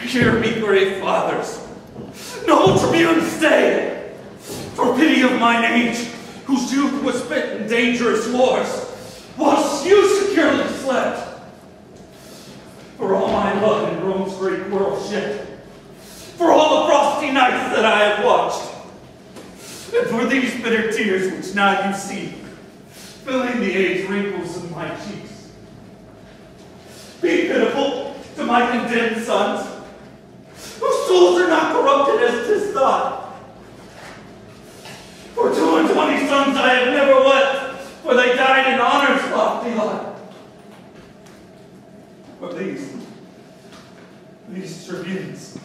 Hear me, great fathers. Noble tribunes, stay! For pity of mine age, whose youth was spent in dangerous wars, whilst you securely slept. For all my love in Rome's great world ship, for all the frosty nights that I have watched, and for these bitter tears which now you see, filling the age wrinkles in my cheeks. Be pitiful to my condemned sons, whose souls are not corrupted as 'tis thought. For 22 sons I have never wept, for they died in honor's lofty lot. For these tribunes,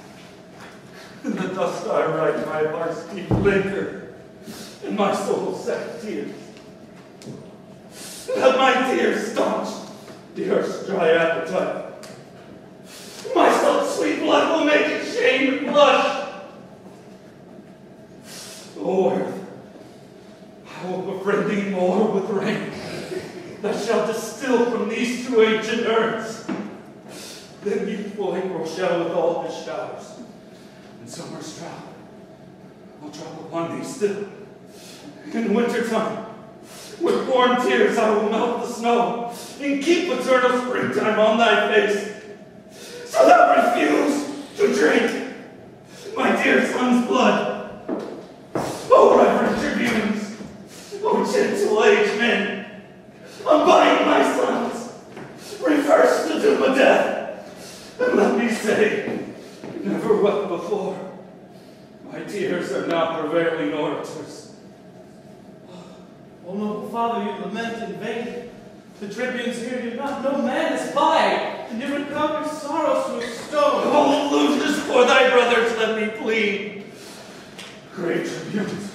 in the dust I write my heart's deep liquor, and my soul's sad tears. Let my tears staunch the earth's dry appetite. My son's sweet blood will make it shame and blush. O earth, I will befriend thee more with rain that shall distill from these two ancient urns. Then youthful April shall with all his showers, and summer's drought will drop upon thee still. In winter time, with warm tears I will melt the snow, and keep eternal springtime on thy face. So thou refuse to drink my dear son's blood. O reverend tribunes, O gentle aged men, unbind my sons, reverse the doom of death, and let me say, never wept before. My tears are not prevailing orators. O noble father, you lament in vain. The tribunes here do not know man is by, and you would count your sorrows to a stone. O Lucius, for thy brothers let me plead. Great tribunes,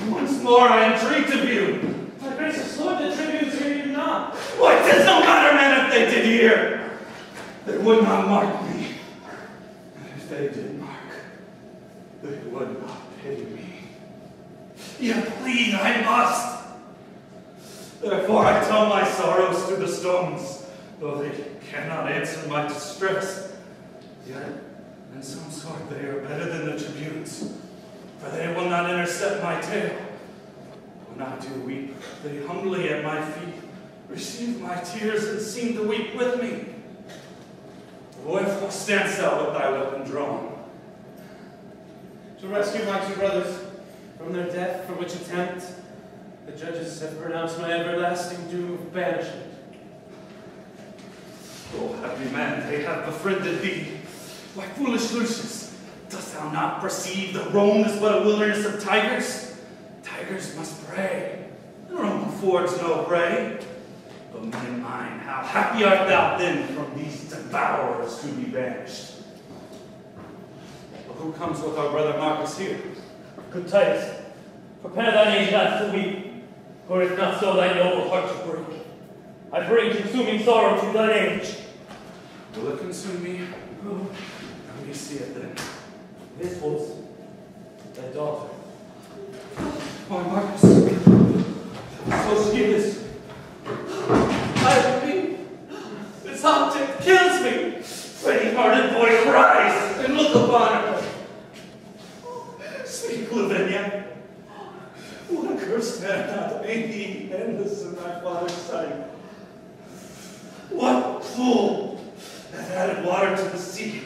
once more I entreat of you. My gracious lord, the tribunes hear you not. Why, 'tis no matter, man, if they did hear. They would not mark me. And if they did mark, they would not pity me. Yet plead I must. Therefore I tell my sorrows to the stones, though they cannot answer my distress. Yet, in some sort, they are better than the tribunes, for they will not intercept my tale. When I do weep, they humbly at my feet receive my tears and seem to weep with me. Wherefore standst thou with thy weapon drawn? To rescue my two brothers from their death, for which attempt the judges have pronounced my everlasting doom of banishment. O happy man, they have befriended thee. Why, foolish Lucius, dost thou not perceive that Rome is but a wilderness of tigers? Tigers must prey, and Rome affords no prey. But me and mine, how happy art thou then from these devourers to be banished? But who comes with our brother Marcus here? Good Titus, prepare thine aged lads to weep, for if not so, thy noble heart to break. I bring consuming sorrow to thine age. Will it consume me? Let me see it then. This was thy daughter. Why, Marcus, so she is. I repeat, this object kills me. Faint-hearted boy, rise and look upon her. Speak, Lavinia. What a cursed man hath made thee endless in thy father's sight. What fool hath added water to the sea,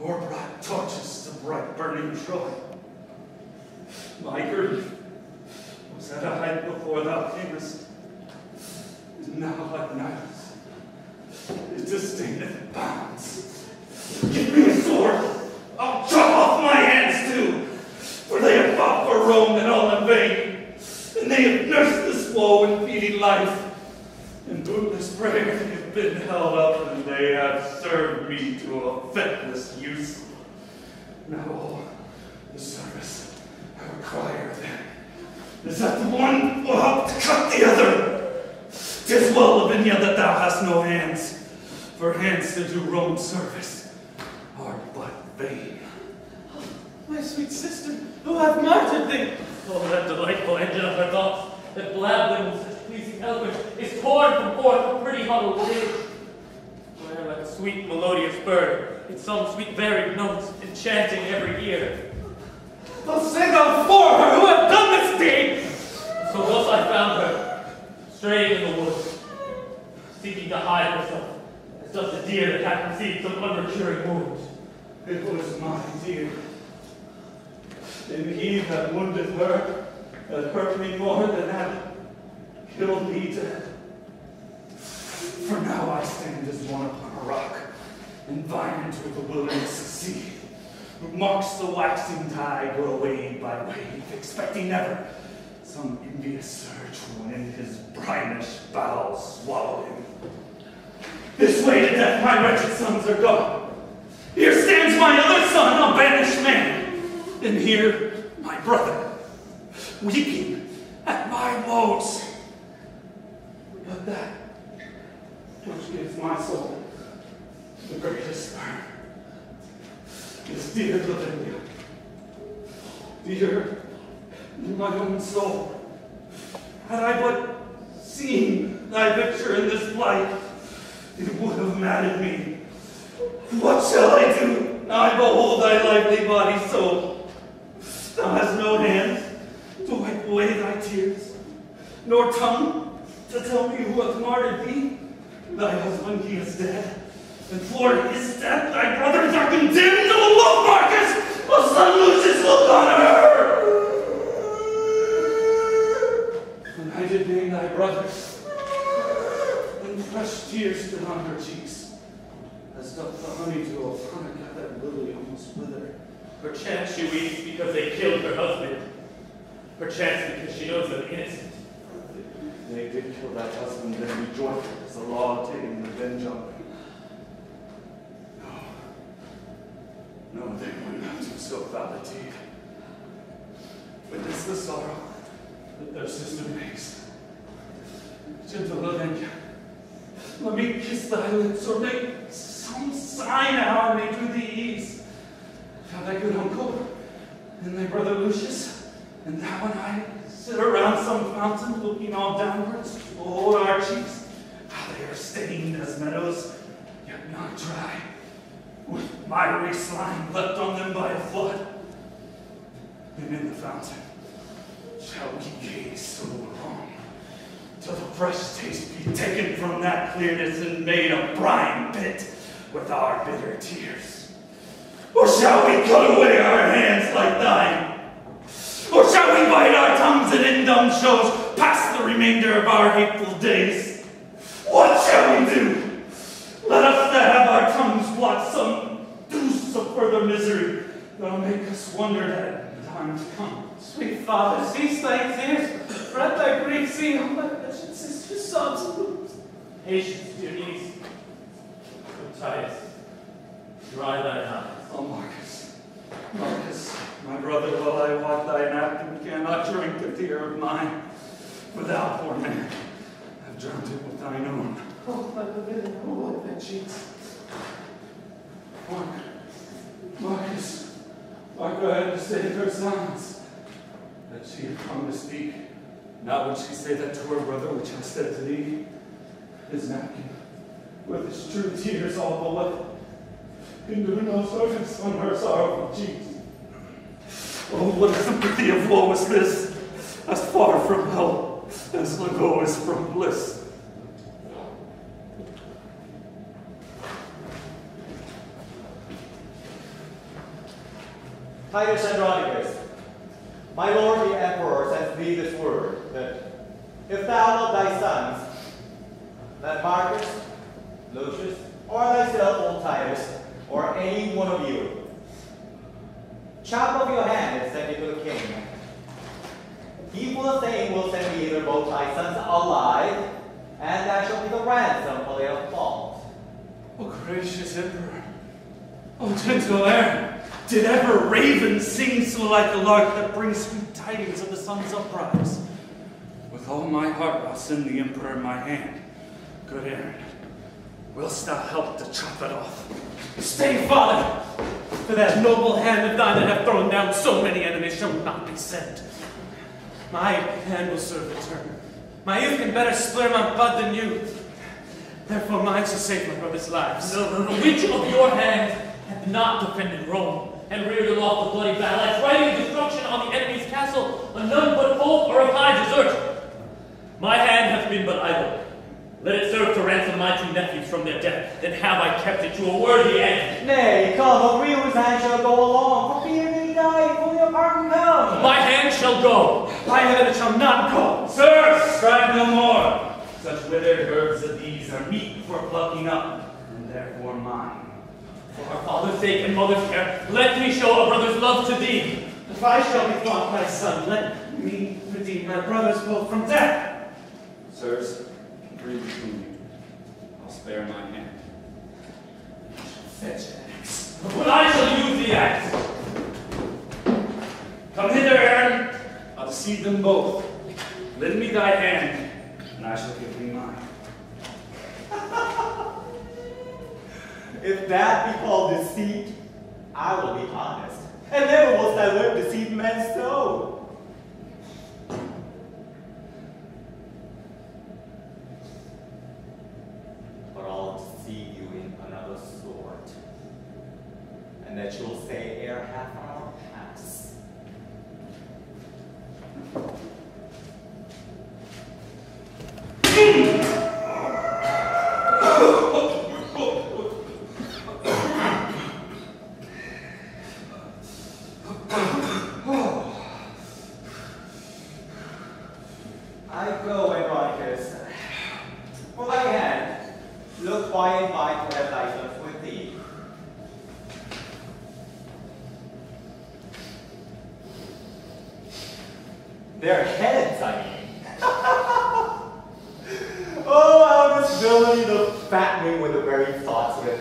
or brought torches to bright burning Troy? My grief was at a height before thou camest, and now like Titus, it disdaineth bounds. Give me a sword, I'll chop off my hands too, for they have fought for Rome and all in vain, and they have nursed this woe in feeding life. In bootless prayer they have been held up, and they have served me to a feckless use. Now all the service I require then is that the one will help to cut the other. 'Tis well, Lavinia, that thou hast no hands, for hands to do Rome's service are but vain. My sweet sister, who hath martyred thee? Oh, that delightful engine of her thoughts, that blabbling with such pleasing eloquence, is torn from forth a pretty huddled page. Where, like a sweet melodious bird, in some sweet varied notes, enchanting every ear. Oh, say thou for her who hath done this deed! So thus I found her, straying in the woods, seeking to hide herself, as does the deer that hath received some unrecurring wound. It was my dear. And he that wounded her had hurt me more than had killed me dead. For now I stand as one upon a rock, environed with the wilderness sea, who marks the waxing tide grow wave by wave, expecting never some envious surge will in his brinish bowels swallow him. This way to death my wretched sons are gone. Here stands my other son, a banished man, and here my brother, weeping at my woes. But that which gives my soul the greatest burn is dear Lavinia, dear in my own soul. Had I but seen thy picture in this light, it would have maddened me. What shall I do? I behold thy lively body so. Thou hast no hands to wipe away thy tears, nor tongue to tell me who hath martyred thee. Thy husband, he is dead, and for his death thy brothers are condemned to the low Marcus. O son Lucius, look on her! And I did name thy brothers, and fresh tears stood on her cheeks, as doth the honeydew upon a gathered lily almost wither. Perchance she weeps because they killed her husband. Perchance because she knows them innocent. They did kill that husband, then be joyful as the law taking revenge on them. No, they would not do so foul a deed. Witness the sorrow that their sister makes. Gentle Lavinia, let me kiss thy lips, or make some sign how I may do thee ease. Have thy good uncle and thy brother Lucius, and thou and I sit around some fountain, looking all downwards to behold our cheeks, how they are stained as meadows, yet not dry, with miry slime left on them by a flood. And in the fountain shall we gaze so long, till the fresh taste be taken from that clearness and made a brine pit with our bitter tears. Or shall we cut away our hands like thine? Or shall we bite our tongues and in dumb shows pass the remainder of our hateful days? What shall we do? Let us have our tongues blot some deuce of further misery that'll make us wonder that in time to come. Sweet father, cease thy tears, for at thy grief see how my wretched sister's sobs and moans. Patience, dear niece. Good Titus, dry thine eyes. Oh, Marcus, my brother, while I wipe thy napkin, cannot drink a tear of mine. For thou, poor man, have drowned it with thine own. Oh, my Lavinia, who wipe thy cheeks? Marcus, Marco had to say her silence, that she had come to speak. Now would she say that to her brother which I said to thee? His napkin, with his true tears all below, can do no service on her sorrowful cheeks. Oh, what sympathy of woe is this, as far from hell as Lago is from bliss. Titus Andronicus, my lord the emperor sends thee this word, that if thou love thy sons, that Marcus, Lucius, or thyself, old Titus, or any one of you, chop off your hand and send it to the king. He will say will send thee either both thy sons alive, and that shall be the ransom for their fault. Oh, gracious emperor, oh, gentle Aaron, did ever raven sing so like a lark that brings sweet tidings of the sun's uprise? With all my heart I'll send the emperor my hand. Good Aaron, wilt thou help to chop it off? Stay, father, for that noble hand of thine that hath thrown down so many enemies shall not be sent. My hand will serve the turn. My youth can better split my bud than you. Therefore mine shall save my brothers' lives. No, which of your hands hath not defended Rome, and reared aloft the bloody battle, driving destruction on the enemy's castle, on none but hope or of high desert? My hand hath been but idle. Let it serve to ransom my two nephews from their death, then have I kept it to a worthy end. Nay, come, agree whose hand shall go along, for fear they die before your pardon come. My hand shall go. My hand shall not go. Sir, strive no more. Such withered herbs as these are meat for plucking up, and therefore mine. For our father's sake and mother's care, let me show a brother's love to thee. If I shall be thought my son, let me redeem my brothers both from death. Sirs, agree between you. I'll spare my hand. Fetch an axe. But I shall use the axe. Come hither, Aaron. I'll deceive them both. Lend me thy hand, and I shall give thee mine. If that be called deceit, I will be honest, and never was I learn to deceive men so. But I'll deceive you in another sort, and that you'll say ere half an hour pass. I go, Andronicus. For thy hand, look by and by to have thyself with thee. Their heads, I mean. Oh, how this villainy the fattening with the very thoughts of it.